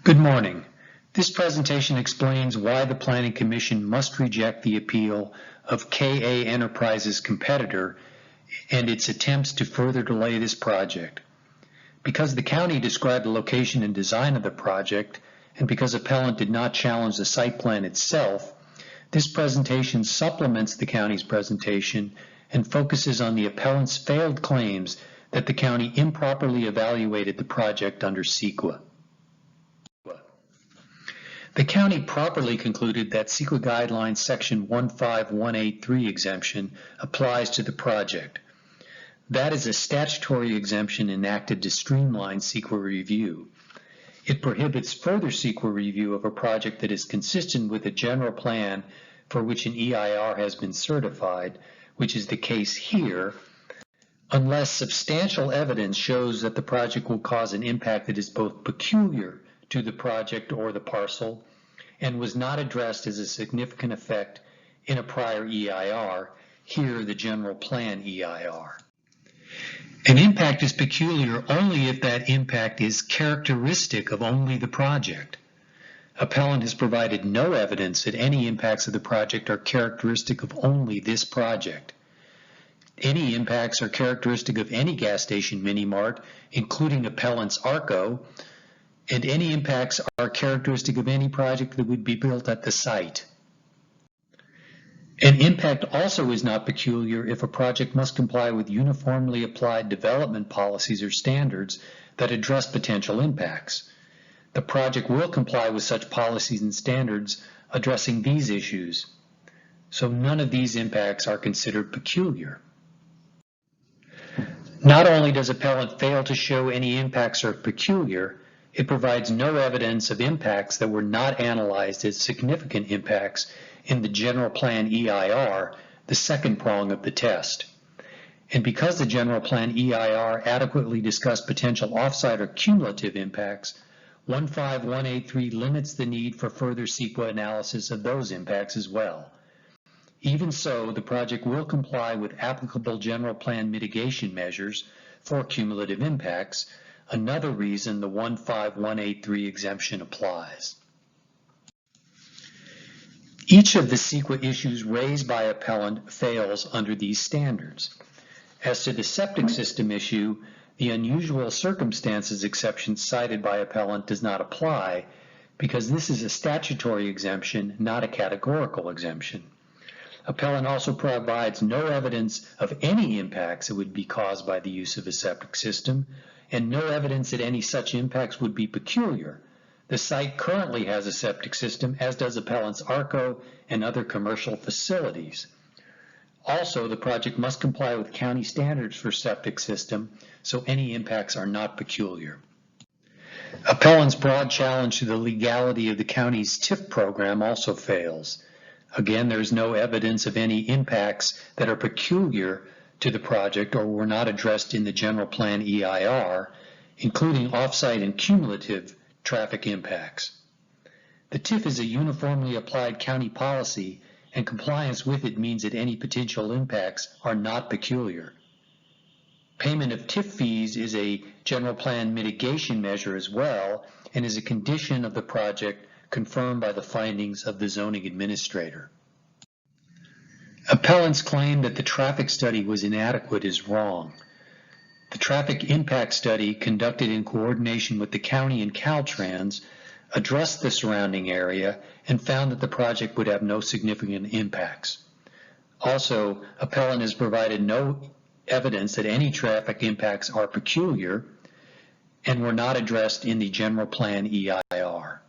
Good morning. This presentation explains why the Planning Commission must reject the appeal of KA Enterprises' competitor and its attempts to further delay this project. Because the county described the location and design of the project, and because appellant did not challenge the site plan itself, this presentation supplements the county's presentation and focuses on the appellant's failed claims that the county improperly evaluated the project under CEQA. The county properly concluded that CEQA Guidelines Section 15183 exemption applies to the project. That is a statutory exemption enacted to streamline CEQA review. It prohibits further CEQA review of a project that is consistent with a general plan for which an EIR has been certified, which is the case here, unless substantial evidence shows that the project will cause an impact that is both peculiar to the project or the parcel and was not addressed as a significant effect in a prior EIR, here the general plan EIR. An impact is peculiar only if that impact is characteristic of only the project. Appellant has provided no evidence that any impacts of the project are characteristic of only this project. Any impacts are characteristic of any gas station mini-mart, including appellant's ARCO, and any impacts are characteristic of any project that would be built at the site. An impact also is not peculiar if a project must comply with uniformly applied development policies or standards that address potential impacts. The project will comply with such policies and standards addressing these issues, so none of these impacts are considered peculiar. Not only does appellant fail to show any impacts are peculiar, it provides no evidence of impacts that were not analyzed as significant impacts in the general plan EIR, the second prong of the test. And because the general plan EIR adequately discussed potential offsite or cumulative impacts, 15183 limits the need for further CEQA analysis of those impacts as well. Even so, the project will comply with applicable general plan mitigation measures for cumulative impacts, another reason the 15183 exemption applies. Each of the CEQA issues raised by appellant fails under these standards. As to the septic system issue, the unusual circumstances exception cited by appellant does not apply because this is a statutory exemption, not a categorical exemption. Appellant also provides no evidence of any impacts that would be caused by the use of a septic system, and no evidence that any such impacts would be peculiar. The site currently has a septic system, as does appellant's ARCO and other commercial facilities. Also, the project must comply with county standards for septic system, so any impacts are not peculiar. Appellant's broad challenge to the legality of the county's TIF program also fails. Again, there is no evidence of any impacts that are peculiar to the project or were not addressed in the general plan EIR, including offsite and cumulative traffic impacts. The TIF is a uniformly applied county policy, and compliance with it means that any potential impacts are not peculiar. Payment of TIF fees is a general plan mitigation measure as well, and is a condition of the project confirmed by the findings of the zoning administrator. Appellant's claim that the traffic study was inadequate is wrong. The traffic impact study conducted in coordination with the county and Caltrans addressed the surrounding area and found that the project would have no significant impacts. Also, appellant has provided no evidence that any traffic impacts are peculiar and were not addressed in the general plan EIR.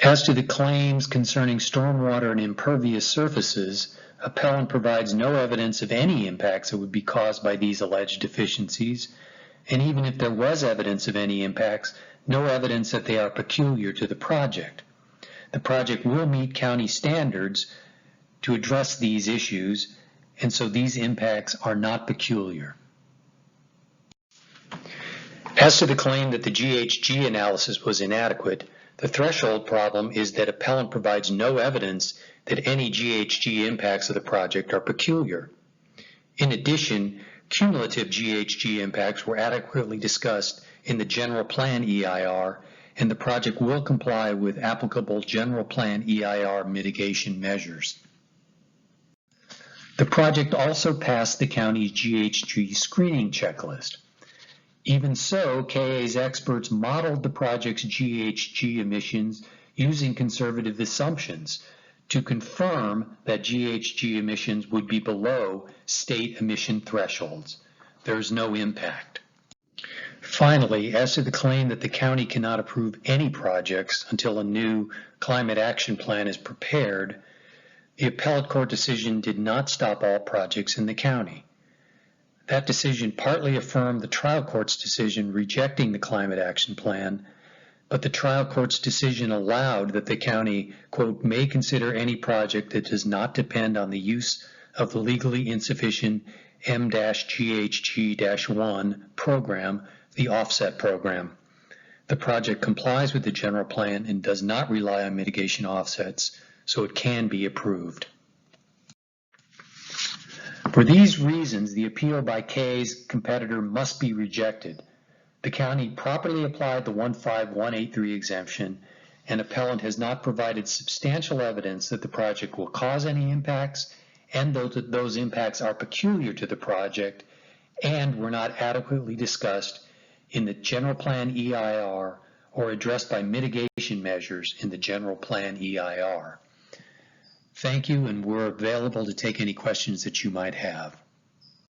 As to the claims concerning stormwater and impervious surfaces, appellant provides no evidence of any impacts that would be caused by these alleged deficiencies, and even if there was evidence of any impacts, no evidence that they are peculiar to the project. The project will meet county standards to address these issues, and so these impacts are not peculiar. As to the claim that the GHG analysis was inadequate, the threshold problem is that appellant provides no evidence that any GHG impacts of the project are peculiar. In addition, cumulative GHG impacts were adequately discussed in the General Plan EIR, and the project will comply with applicable General Plan EIR mitigation measures. The project also passed the county's GHG screening checklist. Even so, KA's experts modeled the project's GHG emissions using conservative assumptions to confirm that GHG emissions would be below state emission thresholds. There is no impact. Finally, as to the claim that the county cannot approve any projects until a new climate action plan is prepared, the appellate court decision did not stop all projects in the county. That decision partly affirmed the trial court's decision rejecting the climate action plan, but the trial court's decision allowed that the county, quote, may consider any project that does not depend on the use of the legally insufficient M-GHG-1 program, the offset program. The project complies with the general plan and does not rely on mitigation offsets, so it can be approved. For these reasons, the appeal by KA's competitor must be rejected. The county properly applied the 15183 exemption, and appellant has not provided substantial evidence that the project will cause any impacts, and that those impacts are peculiar to the project and were not adequately discussed in the General Plan EIR or addressed by mitigation measures in the General Plan EIR. Thank you, and we're available to take any questions that you might have.